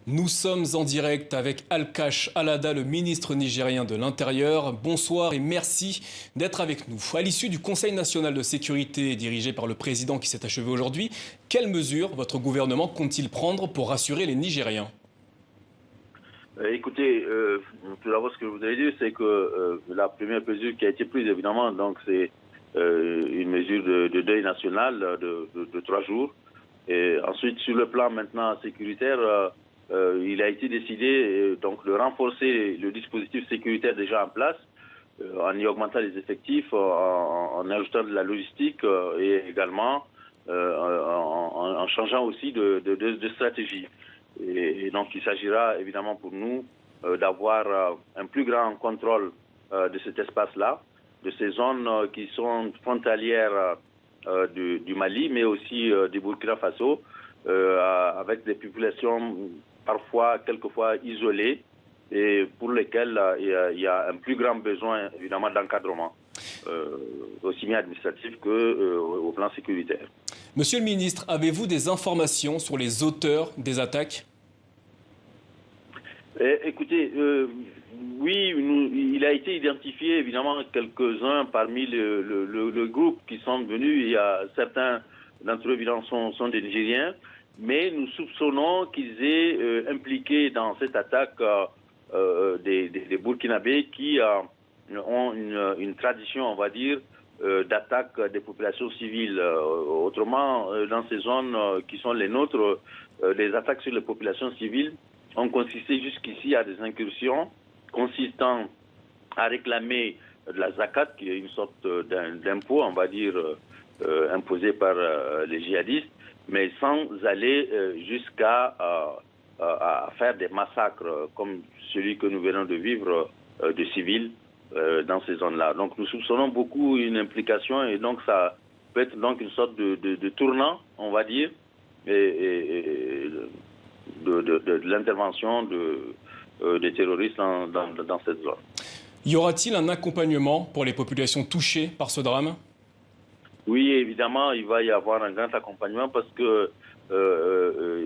Nous sommes en direct avec Alkash Alada, le ministre nigérien de l'Intérieur. Bonsoir et merci d'être avec nous. À l'issue du Conseil national de sécurité dirigé par le président qui s'est achevé aujourd'hui, quelles mesures votre gouvernement compte-t-il prendre pour rassurer les Nigériens? Écoutez, tout d'abord, ce que je voudrais dire, c'est que la première mesure qui a été prise, évidemment, donc c'est une mesure de deuil national de 3 jours. Et ensuite, sur le plan maintenant sécuritaire, il a été décidé donc de renforcer le dispositif sécuritaire déjà en place, en y augmentant les effectifs, en ajoutant de la logistique et également en changeant aussi de stratégie. Et donc, il s'agira évidemment pour nous d'avoir un plus grand contrôle de cet espace-là, de ces zones qui sont frontalières du Mali, mais aussi du Burkina Faso, avec des populations parfois, quelquefois isolées, et pour lesquelles il y a un plus grand besoin, évidemment, d'encadrement, aussi bien administratif qu'au plan sécuritaire. Monsieur le ministre, avez-vous des informations sur les auteurs des attaques? Écoutez, oui, il a été identifié, évidemment, quelques-uns parmi le groupe qui sont venus. Il y a certains d'entre eux, évidemment, sont des Nigériens, mais nous soupçonnons qu'ils aient impliqué dans cette attaque des Burkinabés qui ont une tradition, on va dire, d'attaque des populations civiles. Autrement, dans ces zones qui sont les nôtres, les attaques sur les populations civiles ont consisté jusqu'ici à des incursions consistant à réclamer de la zakat, qui est une sorte d'impôt, on va dire, imposé par les djihadistes, mais sans aller jusqu'à à faire des massacres comme celui que nous venons de vivre de civils dans ces zones-là. Donc nous soupçonnons beaucoup une implication et donc ça peut être donc une sorte de tournant, on va dire, de l'intervention des terroristes dans cette zone. Y aura-t-il un accompagnement pour les populations touchées par ce drame? Oui, évidemment, il va y avoir un grand accompagnement parce que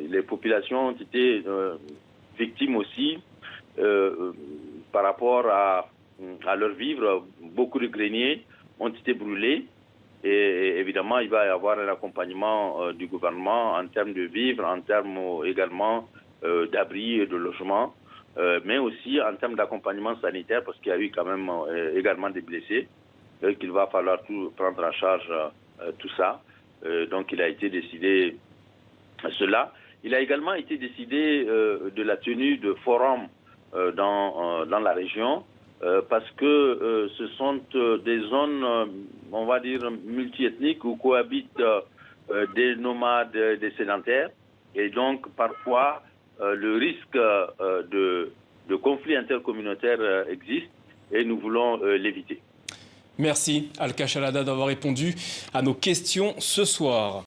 les populations ont été victimes aussi par rapport à leur vivre. Beaucoup de greniers ont été brûlés. Et évidemment, il va y avoir un accompagnement du gouvernement en termes de vivres, en termes également d'abri et de logement, mais aussi en termes d'accompagnement sanitaire, parce qu'il y a eu quand même également des blessés, qu'il va falloir prendre en charge tout ça. Donc il a été décidé cela. Il a également été décidé de la tenue de forums dans la région, parce que ce sont des zones, on va dire, multiethniques où cohabitent des nomades, des sédentaires. Et donc, parfois, le risque de conflit intercommunautaire existe et nous voulons l'éviter. Merci Alkash Alada d'avoir répondu à nos questions ce soir.